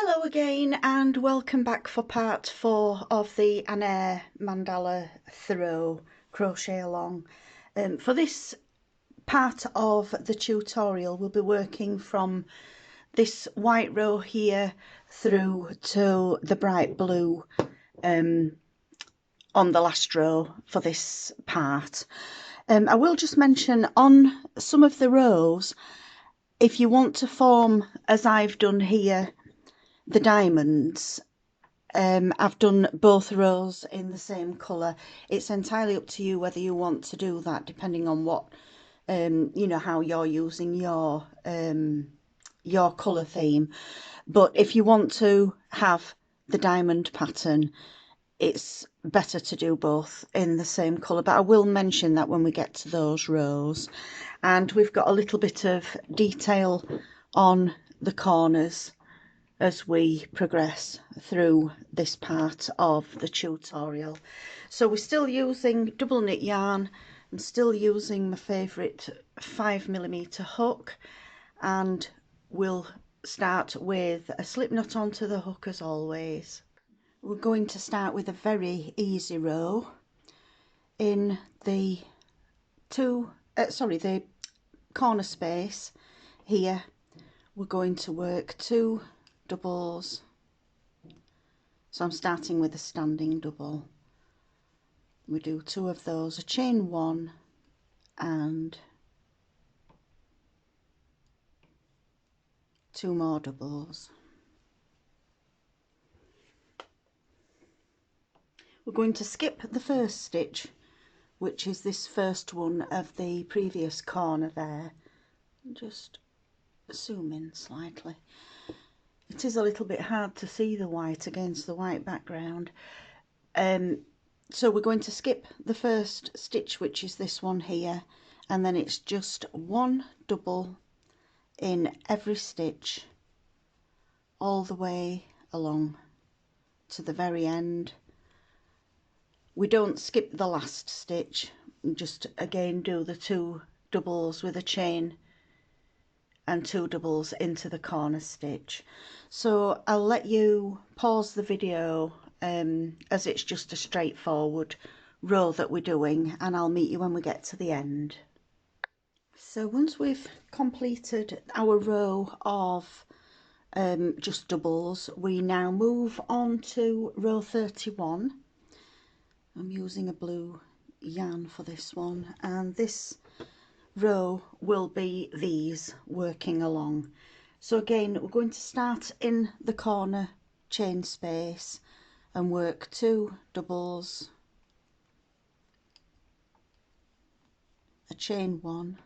Hello again and welcome back for part 4 of the Eanair mandala throw crochet along. For this part of the tutorial we'll be working from this white row here through to the bright blue on the last row for this part. I will just mention on some of the rows, if you want to form as I've done here the diamonds, I've done both rows in the same colour. It's entirely up to you whether you want to do that, depending on what you know, how you're using your colour theme. But if you want to have the diamond pattern, it's better to do both in the same colour, but I will mention that when we get to those rows. And we've got a little bit of detail on the corners as we progress through this part of the tutorial. So we're still using double knit yarn. I'm still using my favourite 5mm hook, and we'll start with a slip knot onto the hook as always. We're going to start with a very easy row in the the corner space here. We're going to work 2 doubles, so I'm starting with a standing double. We do 2 of those, a chain 1 and 2 more doubles. We're going to skip the first stitch, which is this first one of the previous corner there. Just zoom in slightly. It is a little bit hard to see the white against the white background. So we're going to skip the first stitch, which is this one here, and then it's just 1 double in every stitch all the way along to the very end. We don't skip the last stitch, just again do the 2 doubles with a chain and 2 doubles into the corner stitch. So I'll let you pause the video as it's just a straightforward row that we're doing, and I'll meet you when we get to the end. So once we've completed our row of just doubles, we now move on to row 31. I'm using a blue yarn for this one, and this row will be these working along. So again, we're going to start in the corner chain space and work 2 doubles, a chain 1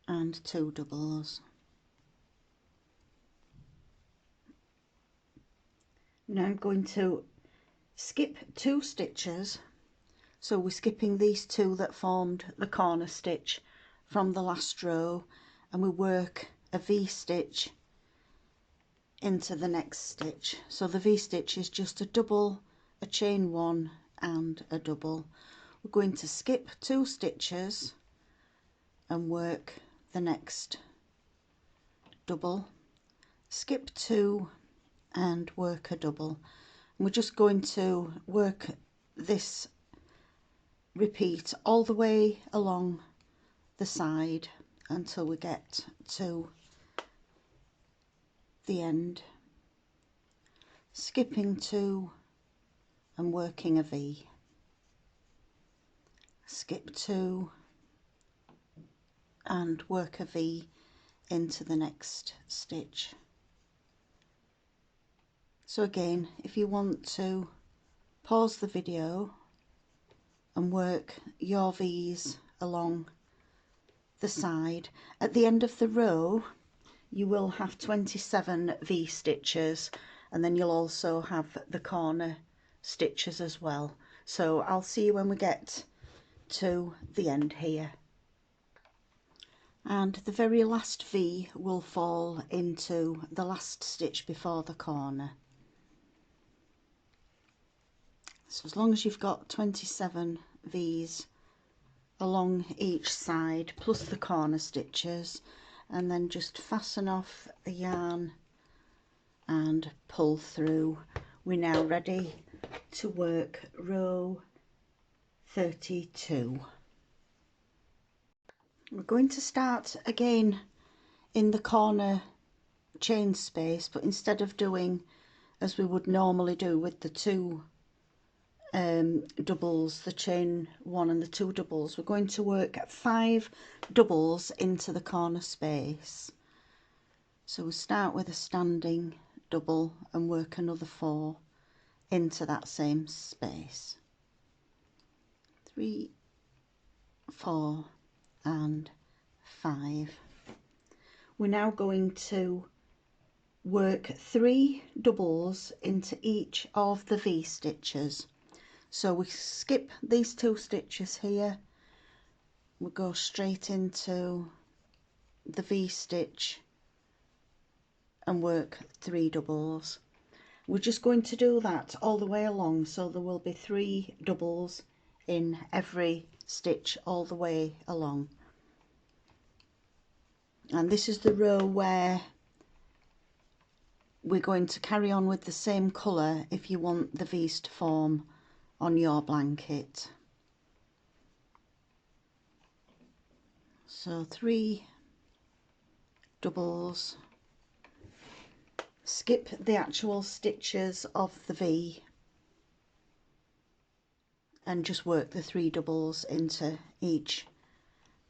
and 2 doubles. Now I'm going to skip 2 stitches, so we're skipping these 2 that formed the corner stitch from the last row, and we work a V-stitch into the next stitch. So the V-stitch is just a double, a chain 1 and a double. We're going to skip 2 stitches and work the next double, skip 2 and work a double. And we're just going to work this repeat all the way along the side until we get to the end, skipping 2 and working a V, skip 2 and work a V into the next stitch. So again, if you want to pause the video and work your V's along the side, at the end of the row you will have 27 V stitches, and then you'll also have the corner stitches as well. So I'll see you when we get to the end here. And the very last V will fall into the last stitch before the corner. So as long as you've got 27 V's along each side plus the corner stitches, and then just fasten off the yarn and pull through. We're now ready to work row 32. We're going to start again in the corner chain space, but instead of doing as we would normally do with the two doubles, the chain one and the two doubles, we're going to work 5 doubles into the corner space. So we'll start with a standing double and work another 4 into that same space. 3, 4 and 5. We're now going to work 3 doubles into each of the V stitches. So we skip these 2 stitches here, we go straight into the V stitch and work 3 doubles. We're just going to do that all the way along, so there will be 3 doubles in every stitch all the way along. And this is the row where we're going to carry on with the same colour if you want the V's to form on your blanket. So 3 doubles, skip the actual stitches of the V and just work the 3 doubles into each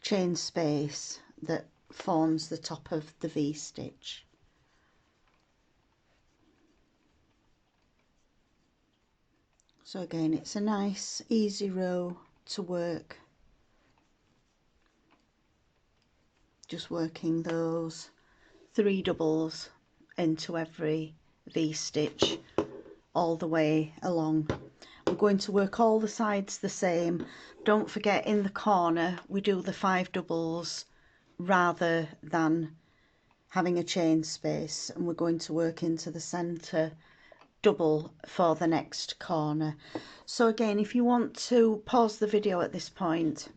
chain space that forms the top of the V stitch. So again, it's a nice easy row to work, just working those 3 doubles into every V stitch all the way along. We're going to work all the sides the same. Don't forget, in the corner we do the 5 doubles rather than having a chain space, and we're going to work into the center double for the next corner. So again, if you want to pause the video at this point,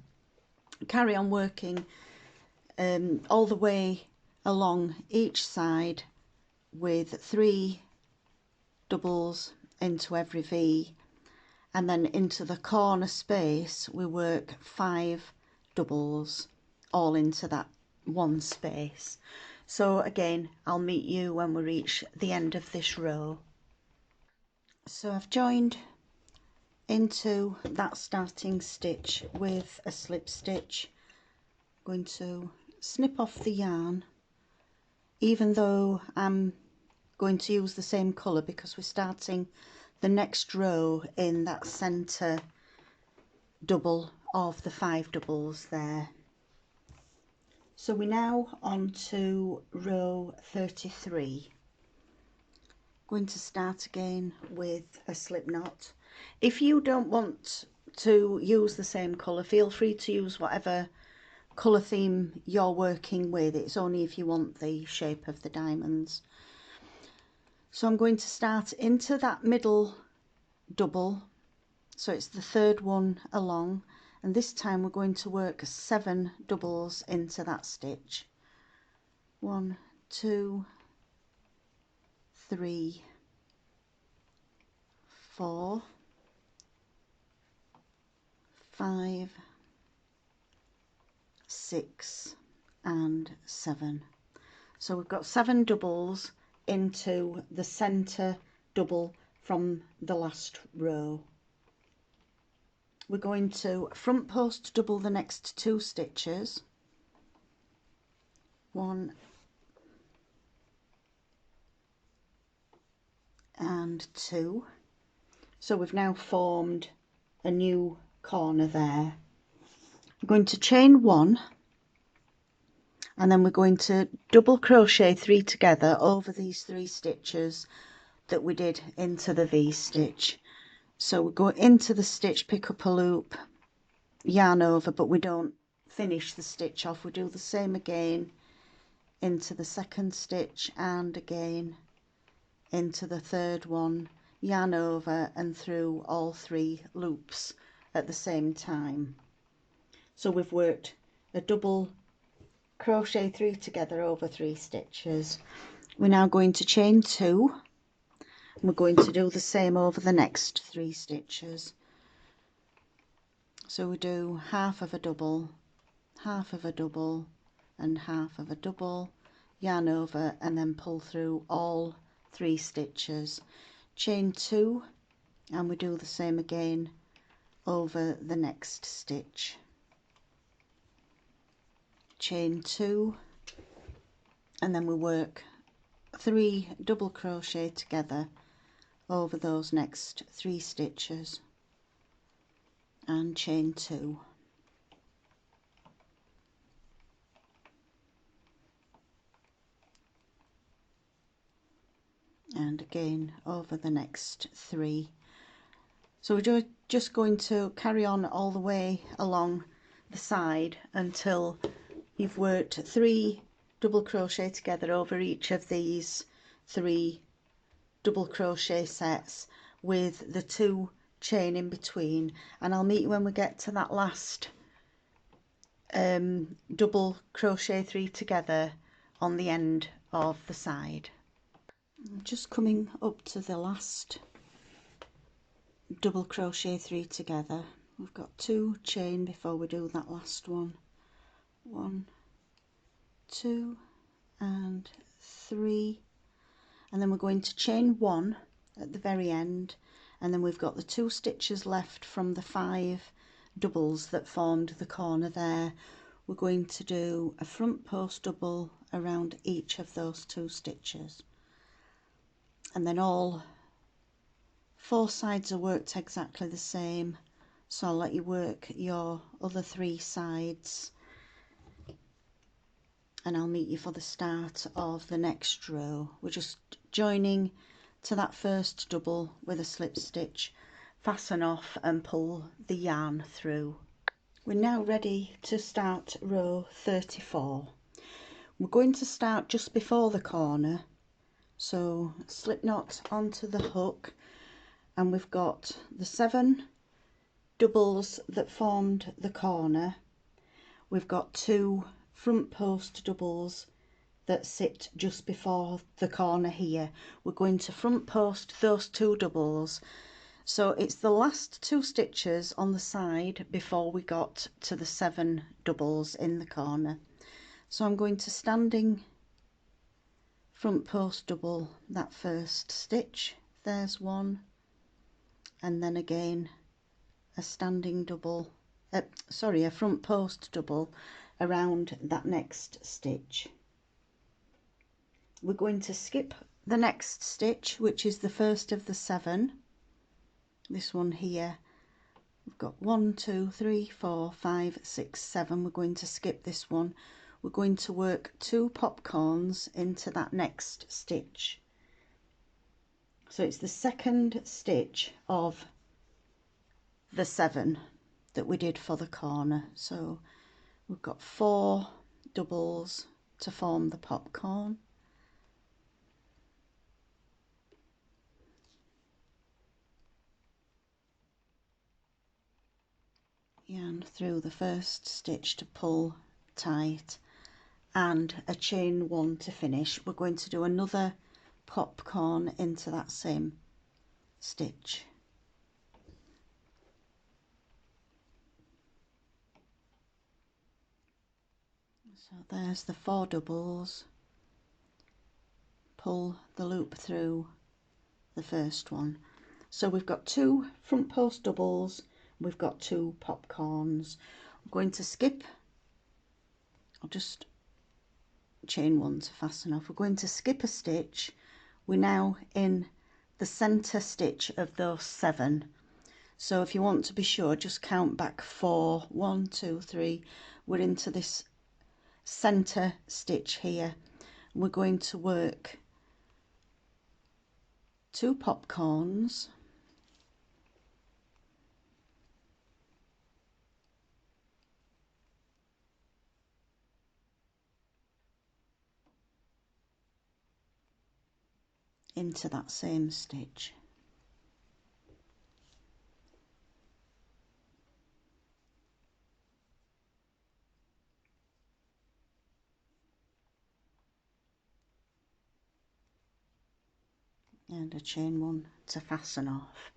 carry on working all the way along each side with 3 doubles into every V, and then into the corner space we work 5 doubles all into that one space. So again, I'll meet you when we reach the end of this row. So I've joined into that starting stitch with a slip stitch. I'm going to snip off the yarn, even though I'm going to use the same colour because we're starting the next row in that centre double of the 5 doubles there. So we're now on to row 33. Going to start again with a slip knot. If you don't want to use the same colour, feel free to use whatever colour theme you're working with. It's only if you want the shape of the diamonds. So I'm going to start into that middle double, so it's the 3rd one along, and this time we're going to work 7 doubles into that stitch. 1, 2, 3, 4, 5, 6 and 7. So we've got 7 doubles into the center double from the last row. We're going to front post double the next 2 stitches, 1 and 2. So we've now formed a new corner there. We're going to chain 1, and then we're going to double crochet 3 together over these 3 stitches that we did into the V stitch. So we go into the stitch, pick up a loop, yarn over, but we don't finish the stitch off. We do the same again into the 2nd stitch and again into the 3rd one, yarn over and through all 3 loops at the same time. So we've worked a double crochet 3 together over 3 stitches. We're now going to chain 2. We're going to do the same over the next 3 stitches. So we do half of a double, half of a double, and half of a double, yarn over, and then pull through all 3 stitches, chain 2, and we do the same again over the next stitch, chain 2, and then we work 3 double crochet together over those next 3 stitches, and chain 2. And again over the next 3. So we're just going to carry on all the way along the side until you've worked 3 double crochet together over each of these 3 double crochet sets with the 2 chain in between, and I'll meet you when we get to that last double crochet 3 together on the end of the side. I'm just coming up to the last double crochet 3 together. We've got 2 chain before we do that last one. 1, 2 and 3, and then we're going to chain 1 at the very end, and then we've got the 2 stitches left from the 5 doubles that formed the corner there. We're going to do a front post double around each of those 2 stitches, and then all 4 sides are worked exactly the same, so I'll let you work your other 3 sides, and I'll meet you for the start of the next row. We're just joining to that first double with a slip stitch, fasten off and pull the yarn through. We're now ready to start row 34. We're going to start just before the corner, so slip knot onto the hook, and we've got the 7 doubles that formed the corner. We've got 2 front post doubles that sit just before the corner here. We're going to front post those 2 doubles, so it's the last 2 stitches on the side before we got to the 7 doubles in the corner. So I'm going to standing front post double that first stitch, there's 1, and then again a standing double, a front post double around that next stitch. We're going to skip the next stitch, which is the first of the 7, this one here. We've got 1, 2, 3, 4, 5, 6, 7. We're going to skip this one. We're going to work 2 popcorns into that next stitch. So it's the second stitch of the 7 that we did for the corner. So we've got 4 doubles to form the popcorn. Yarn through the first stitch to pull tight, and a chain 1 to finish. We're going to do another popcorn into that same stitch. So there's the 4 doubles, pull the loop through the first one. So we've got 2 front post doubles, we've got 2 popcorns. I'm going to skip, I'll just chain 1 to fasten off. We're going to skip a stitch. We're now in the center stitch of those 7. So if you want to be sure, just count back 4. 1, 2, 3. We're into this center stitch here. We're going to work 2 popcorns, into that same stitch. and a chain 1 to fasten off.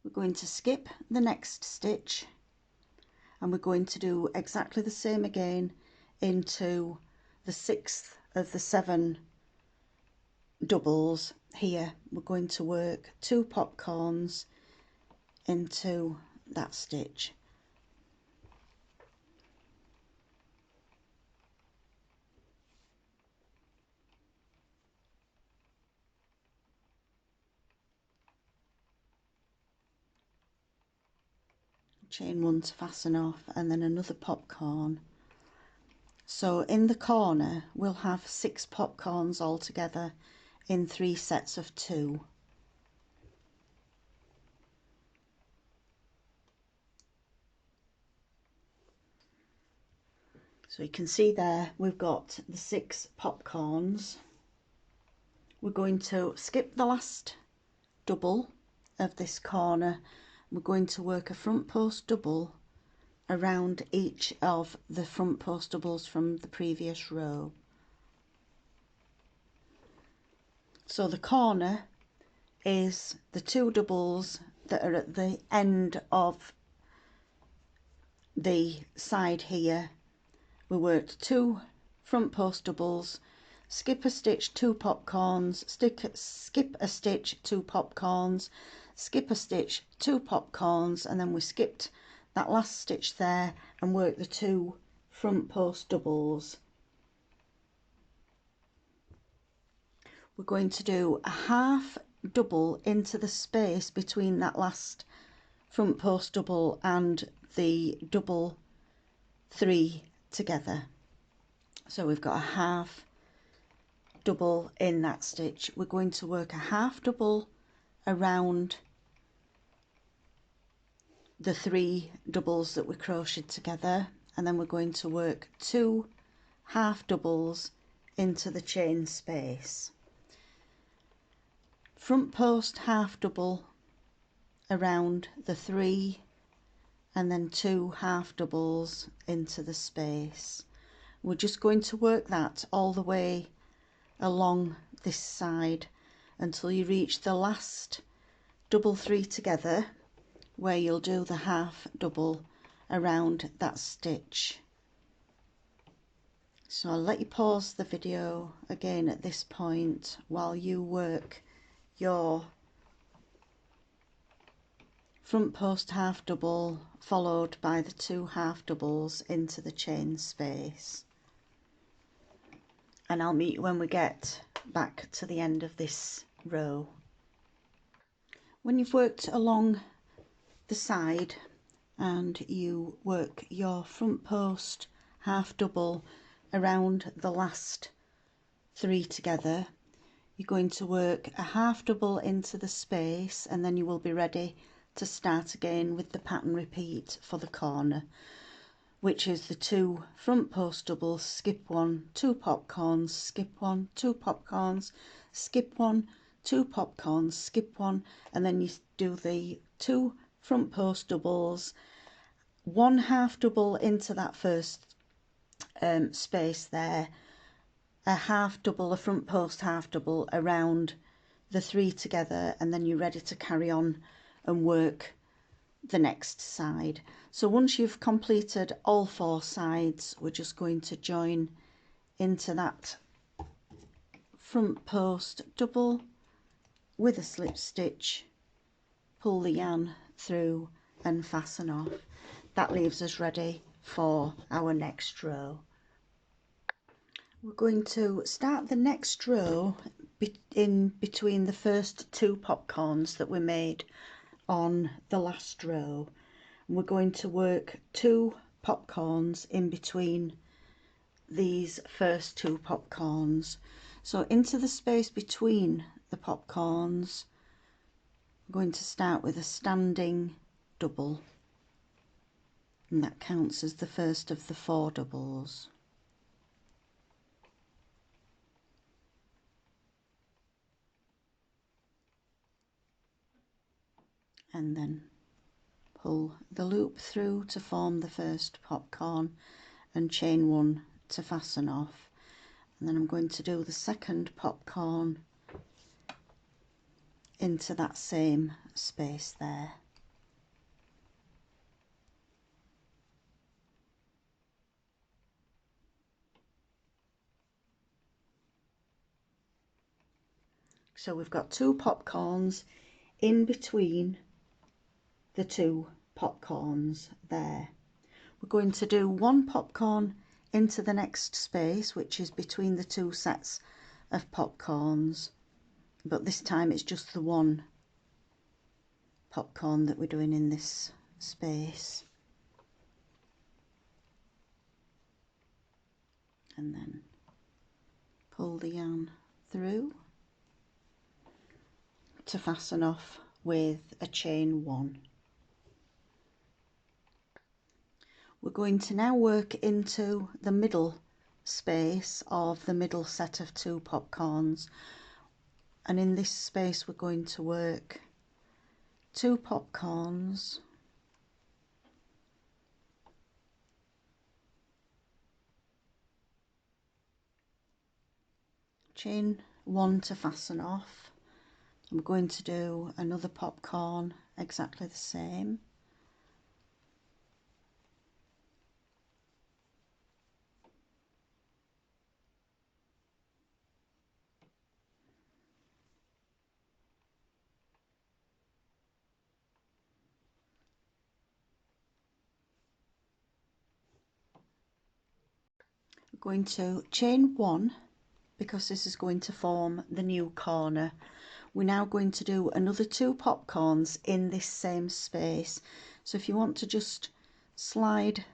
We're going to skip the next stitch and we're going to do exactly the same again into the 6th of the 7 doubles. Here we're going to work 2 popcorns into that stitch. Chain 1 to fasten off and then another popcorn. So in the corner we'll have 6 popcorns altogether in 3 sets of 2. So you can see there we've got the 6 popcorns. We're going to skip the last double of this corner. We're going to work a front post double around each of the front post doubles from the previous row. So the corner is the 2 doubles that are at the end of the side here. We worked 2 front post doubles, skip a stitch, 2 popcorns, skip a stitch, 2 popcorns, skip a stitch, 2 popcorns, and then we skipped that last stitch there and worked the 2 front post doubles. We're going to do a half double into the space between that last front post double and the double 3 together. So we've got a half double in that stitch. We're going to work a half double around the 3 doubles that we crocheted together, and then we're going to work 2 half doubles into the chain space. Front post half double around the 3 and then 2 half doubles into the space. We're just going to work that all the way along this side until you reach the last double 3 together, where you'll do the half double around that stitch. So I'll let you pause the video again at this point while you work your front post half double followed by the 2 half doubles into the chain space, and I'll meet you when we get back to the end of this row. When you've worked along the side and you work your front post half double around the last 3 together, you're going to work a half double into the space, and then you will be ready to start again with the pattern repeat for the corner, which is the 2 front post doubles, skip 1, 2 popcorns, skip 1, 2 popcorns, skip 1, 2 popcorns, skip 1, and then you do the 2 front post doubles, 1 half double into that first space there, a half double, a front post half double around the 3 together, and then you're ready to carry on and work the next side. So once you've completed all 4 sides, we're just going to join into that front post double with a slip stitch, pull the yarn through and fasten off. That leaves us ready for our next row. We're going to start the next row in between the first 2 popcorns that we made on the last row. We're going to work 2 popcorns in between these first 2 popcorns. So into the space between the popcorns, I'm going to start with a standing double, and that counts as the first of the 4 doubles. And then pull the loop through to form the first popcorn and chain 1 to fasten off, And then I'm going to do the second popcorn into that same space there. So we've got 2 popcorns in between the 2 popcorns there. We're going to do 1 popcorn into the next space, which is between the 2 sets of popcorns, but this time it's just the 1 popcorn that we're doing in this space. And then pull the yarn through to fasten off with a chain 1. We're going to now work into the middle space of the middle set of 2 popcorns, and in this space we're going to work 2 popcorns, chain 1 to fasten off. I'm going to do another popcorn exactly the same. We're going to chain 1 because this is going to form the new corner. We're now going to do another 2 popcorns in this same space. So if you want to just slide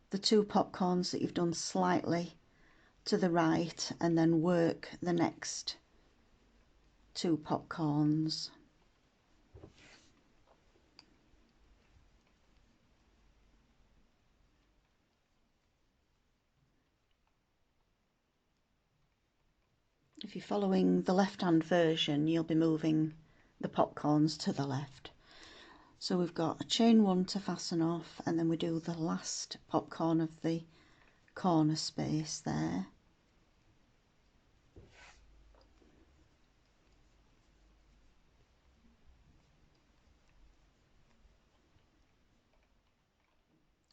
the 2 popcorns that you've done slightly to the right and then work the next 2 popcorns. If you're following the left-hand version, you'll be moving the popcorns to the left. So we've got a chain 1 to fasten off, and then we do the last popcorn of the corner space there.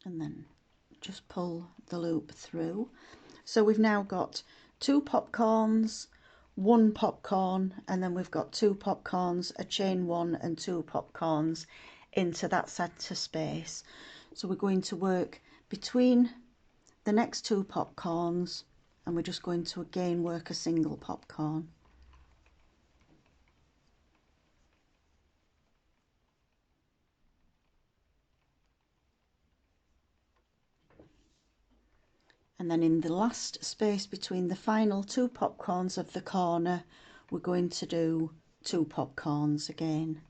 And then just pull the loop through. So we've now got 2 popcorns, 1 popcorn, and then we've got 2 popcorns, a chain 1 and 2 popcorns into that centre space. So we're going to work between the next 2 popcorns, and we're just going to again work a single popcorn. And then in the last space between the final 2 popcorns of the corner, we're going to do 2 popcorns again.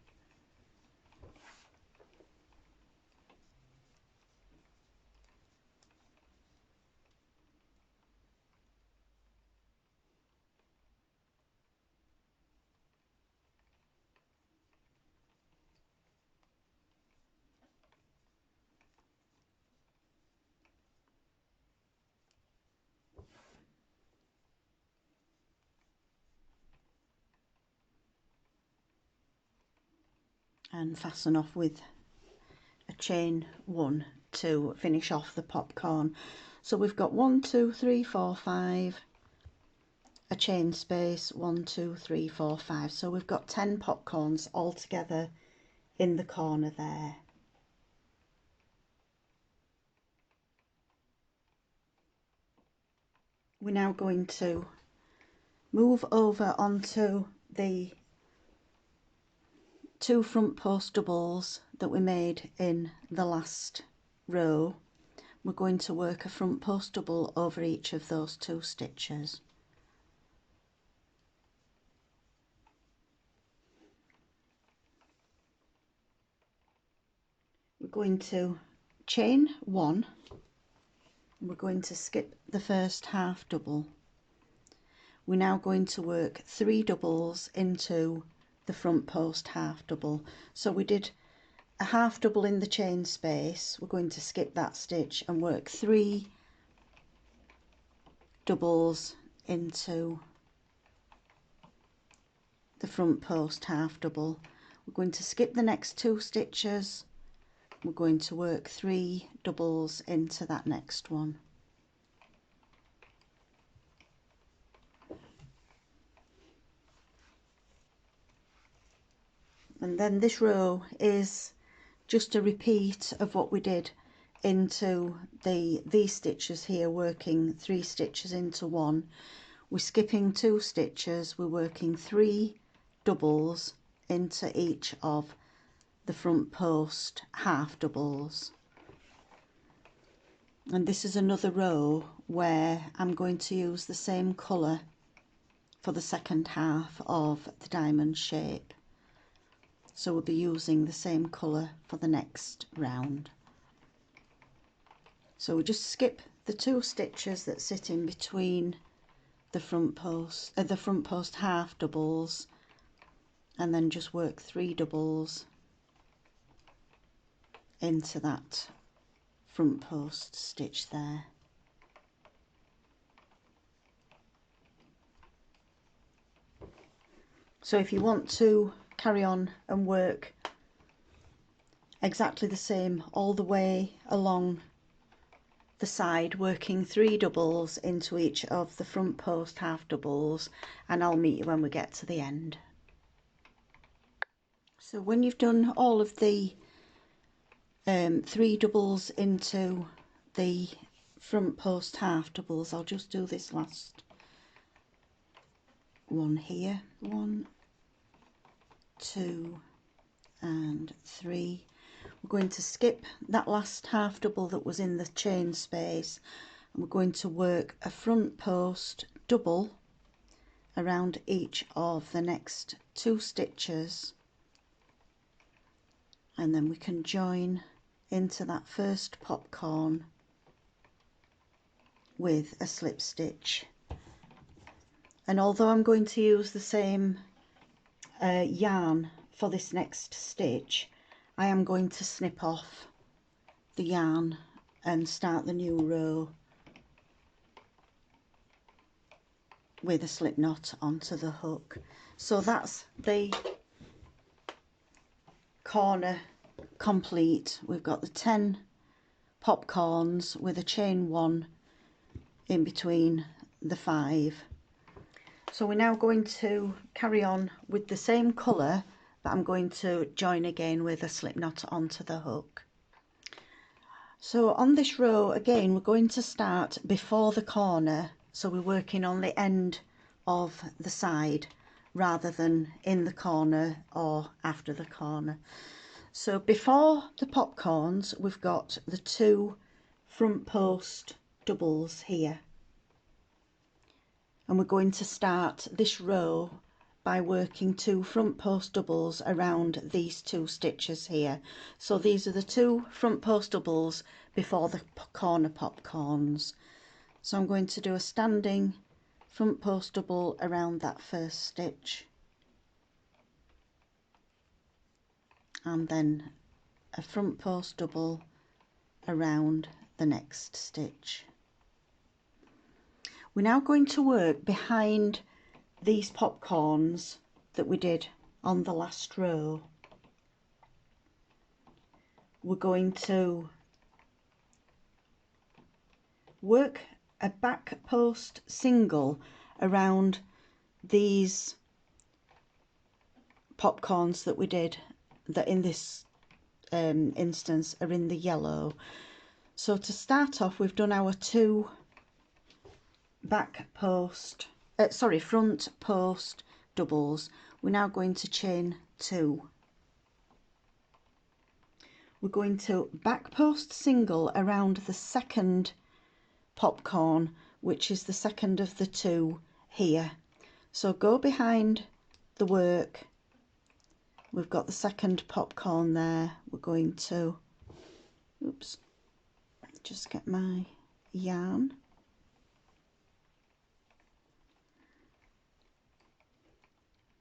And fasten off with a chain 1 to finish off the popcorn. So we've got 1, 2, 3, 4, 5, a chain space, 1, 2, 3, 4, 5. So we've got 10 popcorns all together in the corner there. We're now going to move over onto the 2 front post doubles that we made in the last row. We're going to work a front post double over each of those 2 stitches. We're going to chain 1, and we're going to skip the first half double. We're now going to work 3 doubles into the front post half double. So we did a half double in the chain space. We're going to skip that stitch and work 3 doubles into the front post half double. We're going to skip the next 2 stitches. We're going to work 3 doubles into that next one. And then this row is just a repeat of what we did into these stitches here, working 3 stitches into one. We're skipping 2 stitches, we're working 3 doubles into each of the front post half doubles. And this is another row where I'm going to use the same colour for the second half of the diamond shape. So we'll be using the same colour for the next round. So we just skip the 2 stitches that sit in between the front post half doubles, and then just work 3 doubles into that front post stitch there. So if you want to carry on and work exactly the same all the way along the side, working 3 doubles into each of the front post half doubles, and I'll meet you when we get to the end. So when you've done all of the 3 doubles into the front post half doubles, I'll just do this last one here. 1, 2 and 3. We're going to skip that last half double that was in the chain space, and we're going to work a front post double around each of the next 2 stitches, and then we can join into that first popcorn with a slip stitch. And although I'm going to use the same yarn for this next stitch, I am going to snip off the yarn and start the new row with a slip knot onto the hook. So that's the corner complete. We've got the 10 popcorns with a chain 1 in between the 5. So we're now going to carry on with the same colour, but I'm going to join again with a slip knot onto the hook. So on this row again, we're going to start before the corner, so we're working on the end of the side rather than in the corner or after the corner. So before the popcorns, we've got the 2 front post doubles here, and we're going to start this row by working 2 front post doubles around these 2 stitches here. So these are the 2 front post doubles before the corner popcorns. So I'm going to do a standing front post double around that first stitch, and then a front post double around the next stitch. We're now going to work behind these popcorns that we did on the last row. We're going to work a back post single around these popcorns that we did, that in this instance are in the yellow. So to start off, we've done our 2 front post doubles. We're now going to chain 2. We're going to back post single around the second popcorn, which is the second of the 2 here. So go behind the work. We've got the second popcorn there. We're going to, oops, just get my yarn.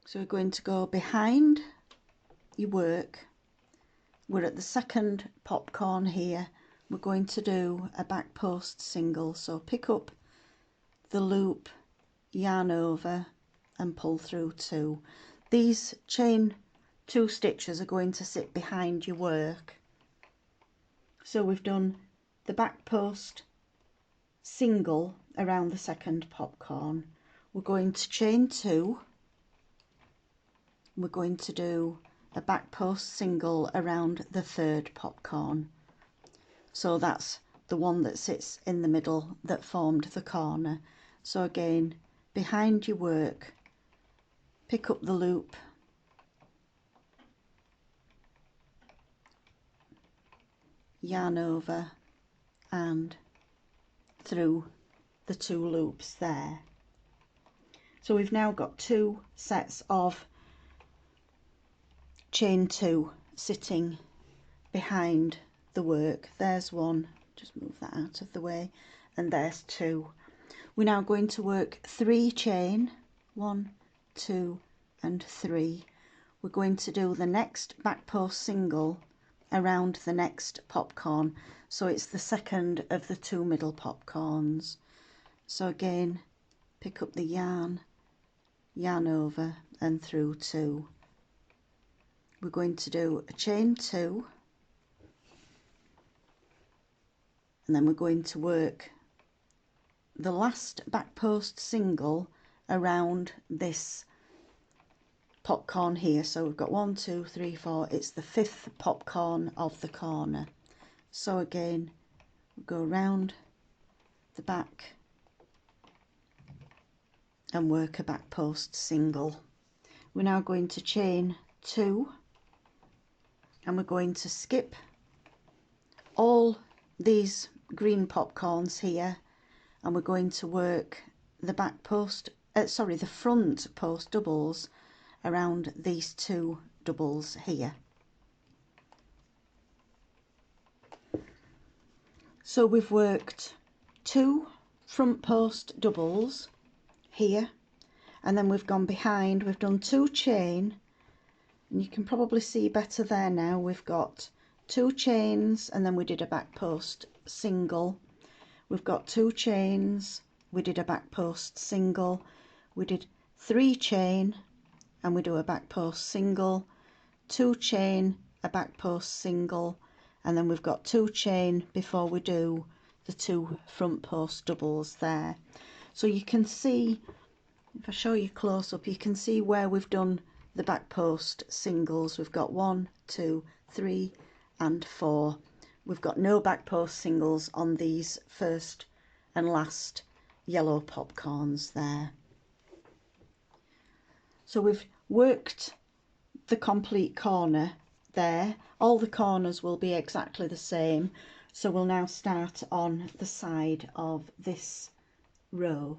So we're going to go behind your work. We're at the second popcorn here. We're going to do a back post single. So pick up the loop yarn over and pull through 2. These chain 2 stitches are going to sit behind your work. So we've done the back post single around the second popcorn. We're going to chain 2. We're going to do a back post single around the third popcorn. So that's the one that sits in the middle that formed the corner. So again, behind your work, pick up the loop, yarn over and through the 2 loops there. So we've now got 2 sets of chain 2 sitting behind the work. There's one, just move that out of the way, and there's 2. We're now going to work 3 chain, 1, 2 and 3. We're going to do the next back post single around the next popcorn, so it's the second of the 2 middle popcorns. So again, pick up the yarn, yarn over and through 2. We're going to do a chain 2, and then we're going to work the last back post single around this popcorn here. So we've got 1, 2, 3, 4, it's the 5th popcorn of the corner. So again, we'll go around the back and work a back post single. We're now going to chain 2, and we're going to skip all these green popcorns here, and we're going to work the back post, the front post doubles around these 2 doubles here. So we've worked 2 front post doubles here, and then we've gone behind, we've done 2 chain, and you can probably see better there now. We've got 2 chains, and then we did a back post single. We've got 2 chains, we did a back post single, we did 3 chain, and we do a back post single, 2 chain, a back post single, and then we've got 2 chain before we do the 2 front post doubles there. So you can see, if I show you close up, you can see where we've done the back post singles. We've got 1, 2, 3 and 4. We've got no back post singles on these first and last yellow popcorns there. So we've worked the complete corner there. All the corners will be exactly the same. So we'll now start on the side of this row.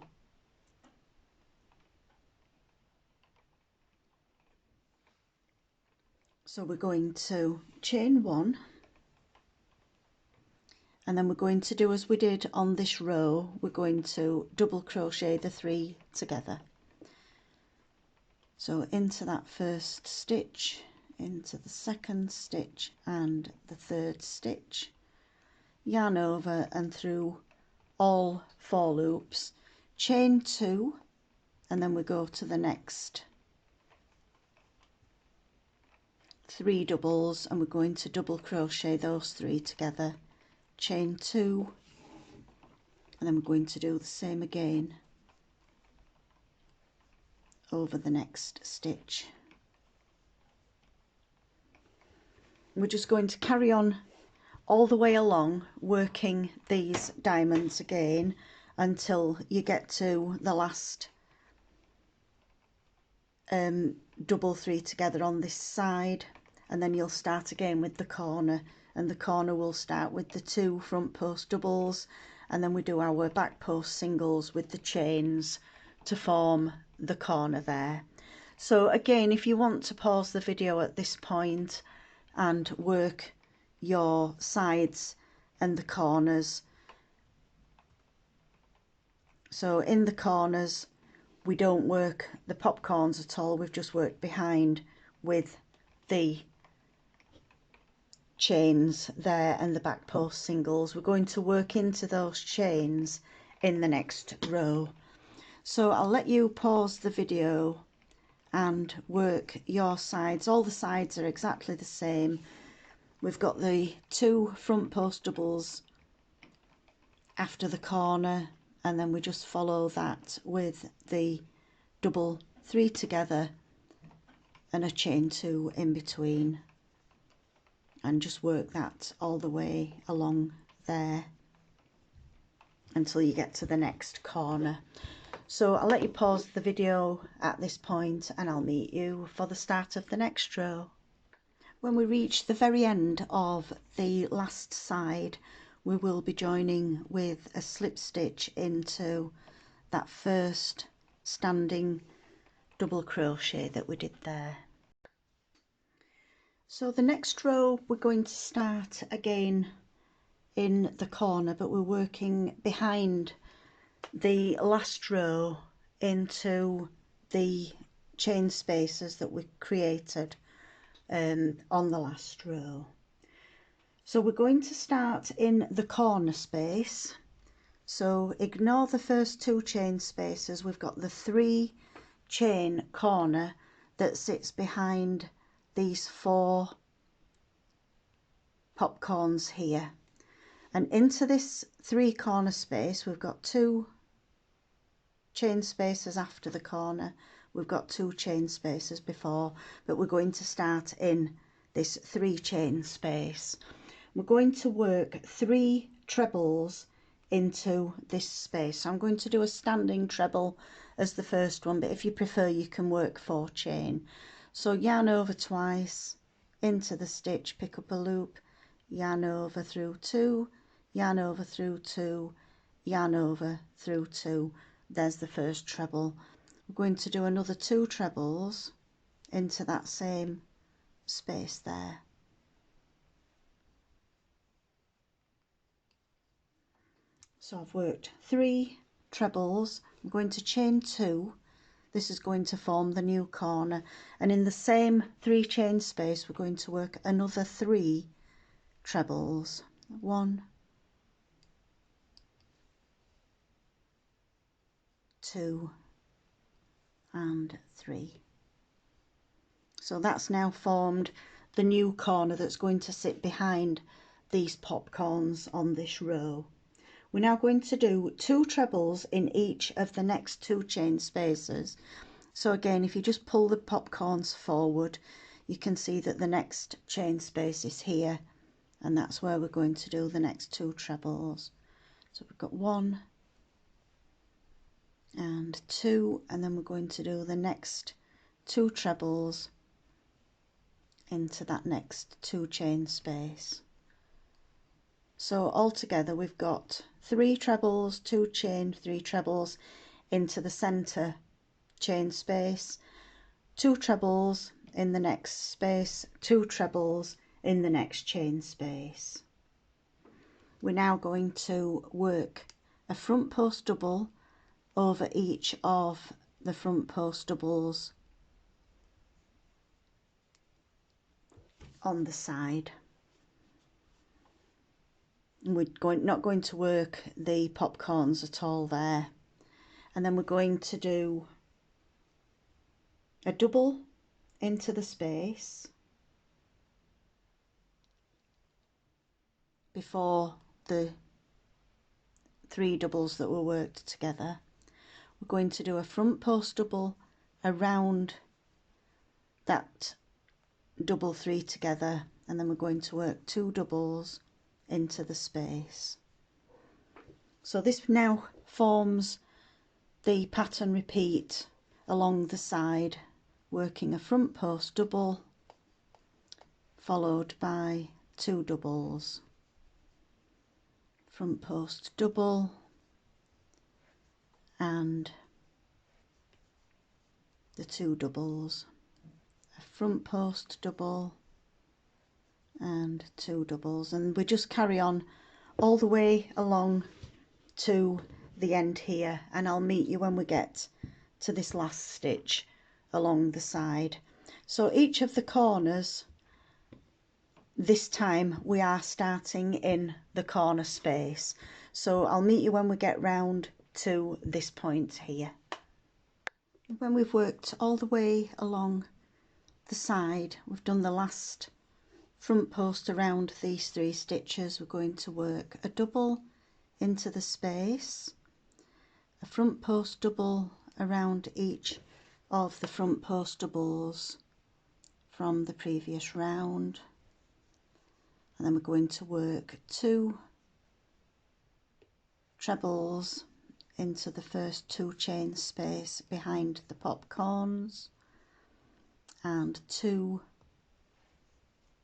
So we're going to chain 1, and then we're going to do as we did on this row, we're going to double crochet the 3 together. So into that first stitch, into the second stitch and the third stitch, yarn over and through all 4 loops, chain 2, and then we go to the next 3 doubles, and we're going to double crochet those 3 together, chain 2, and then we're going to do the same again over the next stitch. We're just going to carry on all the way along working these diamonds again until you get to the last double 3 together on this side, and then you'll start again with the corner, and the corner will start with the 2 front post doubles, and then we do our back post singles with the chains to form the corner there. So again, if you want to pause the video at this point and work your sides and the corners. So in the corners we don't work the popcorns at all, we've just worked behind with the chains there and the back post singles. We're going to work into those chains in the next row. So I'll let you pause the video and work your sides. All the sides are exactly the same. We've got the 2 front post doubles after the corner, and then we just follow that with the double 3 together and a chain 2 in between, and just work that all the way along there until you get to the next corner. So I'll let you pause the video at this point and I'll meet you for the start of the next row. When we reach the very end of the last side, we will be joining with a slip stitch into that first standing double crochet that we did there. So the next row we're going to start again in the corner, but we're working behind the last row into the chain spaces that we created on the last row. So we're going to start in the corner space, so ignore the first 2 chain spaces. We've got the 3 chain corner that sits behind these 4 popcorns here, and into this 3 corner space we've got 2 chain spaces after the corner, we've got 2 chain spaces before, but we're going to start in this 3 chain space. We're going to work 3 trebles into this space. So I'm going to do a standing treble as the first one, but if you prefer you can work 4 chain. So yarn over twice, into the stitch, pick up a loop, yarn over through 2, yarn over through 2, yarn over through 2. There's the first treble. We're going to do another 2 trebles into that same space there. So I've worked 3 trebles. I'm going to chain 2. This is going to form the new corner, and in the same 3 chain space we're going to work another 3 trebles. 1, 2 and 3. So that's now formed the new corner that's going to sit behind these popcorns on this row. We're now going to do 2 trebles in each of the next 2 chain spaces. So again, if you just pull the popcorns forward, you can see that the next chain space is here, and that's where we're going to do the next 2 trebles. So we've got 1 and 2, and then we're going to do the next 2 trebles into that next 2 chain space. So altogether we've got 3 trebles, 2 chain, 3 trebles into the center chain space, 2 trebles in the next space, 2 trebles in the next chain space. We're now going to work a front post double over each of the front post doubles on the side. We're not going to work the popcorns at all there, and then we're going to do a double into the space before the 3 doubles that were worked together. We're going to do a front post double around that double 3 together, and then we're going to work 2 doubles into the space. So this now forms the pattern repeat along the side, working a front post double followed by 2 doubles, front post double and the 2 doubles, a front post double and 2 doubles, and we just carry on all the way along to the end here, and I'll meet you when we get to this last stitch along the side. So each of the corners, this time we are starting in the corner space, so I'll meet you when we get round to this point here. When we've worked all the way along the side, we've done the last front post around these 3 stitches, we're going to work a double into the space, a front post double around each of the front post doubles from the previous round, and then we're going to work 2 trebles into the first 2 chain space behind the popcorns, and 2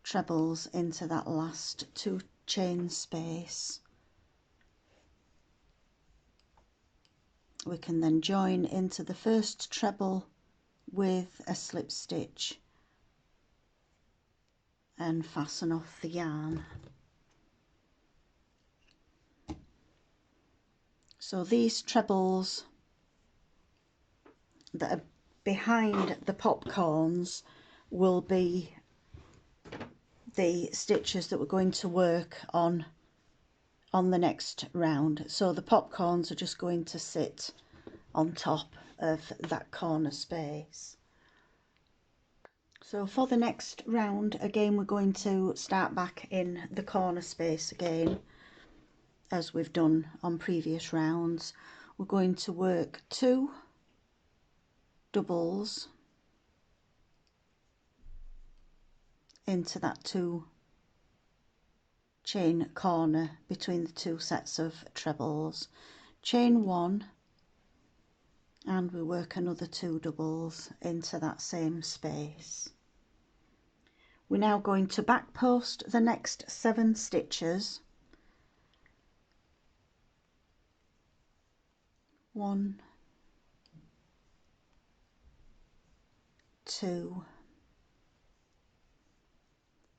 trebles into that last 2 chain space. We can then join into the first treble with a slip stitch and fasten off the yarn. So these trebles that are behind the popcorns will be the stitches that we're going to work on the next round. So the popcorns are just going to sit on top of that corner space. So for the next round, again, we're going to start back in the corner space again, as we've done on previous rounds. We're going to work 2 doubles into that 2 chain corner between the 2 sets of trebles, chain 1, and we work another 2 doubles into that same space. We're now going to back post the next 7 stitches. 1, 2,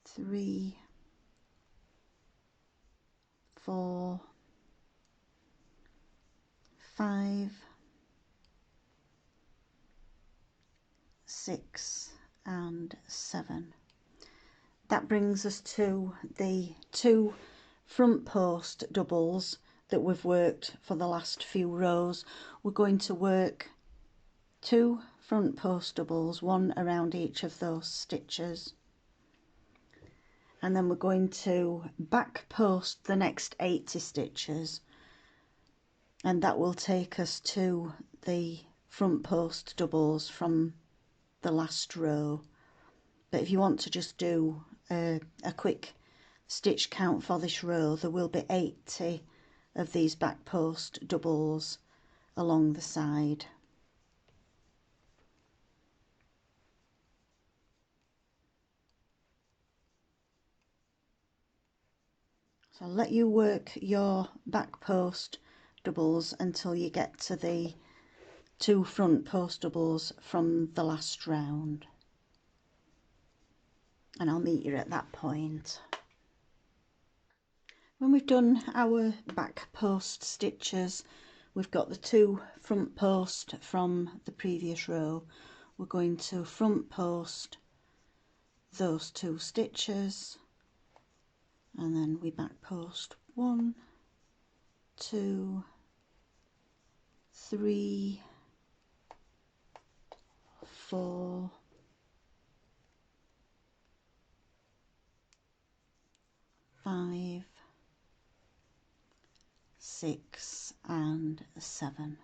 3, 4, 5, 6 and 7. That brings us to the 2 front post doubles that we've worked for the last few rows. We're going to work 2 front post doubles, 1 around each of those stitches, and then we're going to back post the next 80 stitches, and that will take us to the front post doubles from the last row. But if you want to just do a quick stitch count for this row, there will be 80 of these back post doubles along the side. So I'll let you work your back post doubles until you get to the 2 front post doubles from the last round, and I'll meet you at that point. When we've done our back post stitches, we've got the 2 front post from the previous row. We're going to front post those 2 stitches, and then we back post 1, 2, 3, 4, 5, 6 and 7,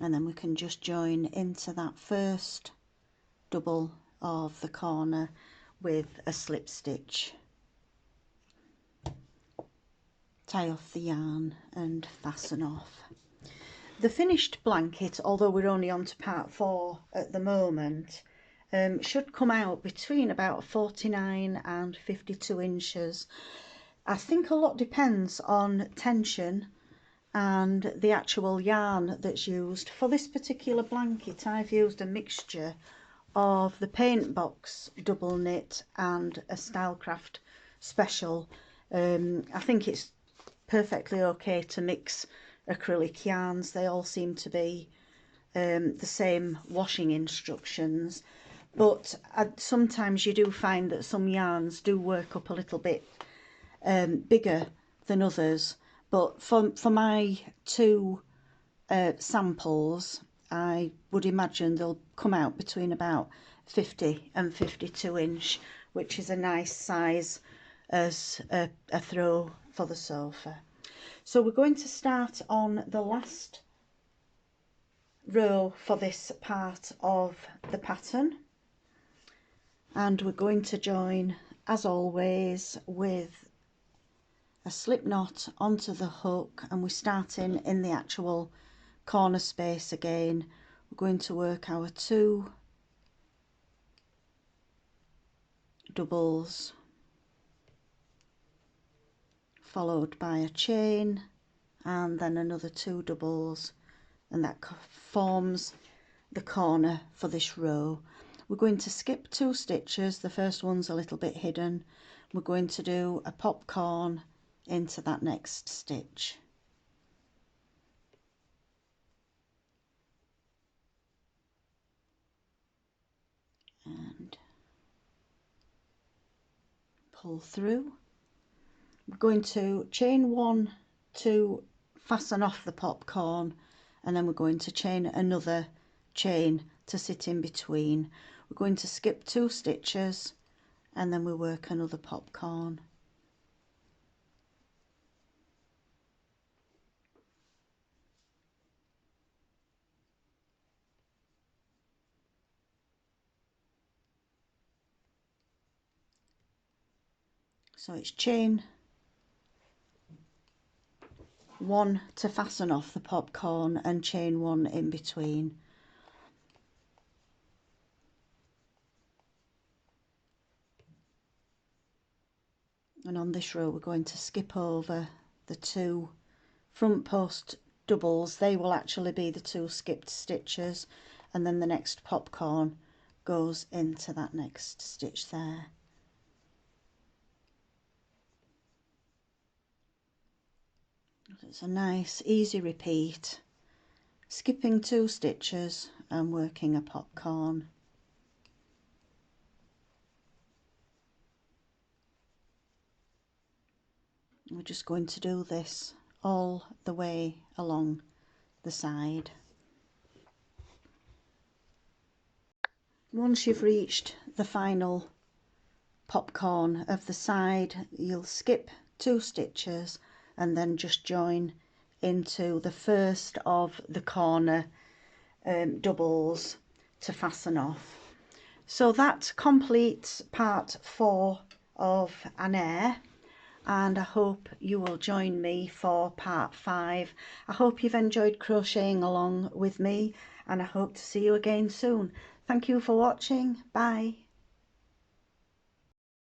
and then we can just join into that first double of the corner with a slip stitch, tie off the yarn and fasten off. The finished blanket, although we're only on to part 4 at the moment, should come out between about 49 and 52 inches. I think a lot depends on tension and the actual yarn that's used. For this particular blanket, I've used a mixture of the Paint Box double knit and a Stylecraft special. I think it's perfectly okay to mix acrylic yarns. They all seem to be the same washing instructions, but sometimes you do find that some yarns do work up a little bit bigger than others. But for my 2 samples, I would imagine they'll come out between about 50 and 52 inch, which is a nice size as a throw for the sofa. So we're going to start on the last row for this part of the pattern, and we're going to join, as always, with a slip knot onto the hook, and we're starting in the actual corner space again. We're going to work our 2 doubles followed by a chain and then another 2 doubles, and that forms the corner for this row. We're going to skip 2 stitches. The first one's a little bit hidden. We're going to do a popcorn into that next stitch. And pull through. We're going to chain 1 to fasten off the popcorn, and then we're going to chain another chain to sit in between. We're going to skip 2 stitches and then we work another popcorn. So it's chain 1 to fasten off the popcorn and chain 1 in between. And on this row we're going to skip over the 2 front post doubles. They will actually be the 2 skipped stitches, and then the next popcorn goes into that next stitch there. It's a nice easy repeat, skipping 2 stitches and working a popcorn. We're just going to do this all the way along the side. Once you've reached the final popcorn of the side, you'll skip 2 stitches and then just join into the first of the corner doubles to fasten off. So that completes part 4 of Eanair, and I hope you will join me for part 5. I hope you've enjoyed crocheting along with me, and I hope to see you again soon. Thank you for watching. Bye.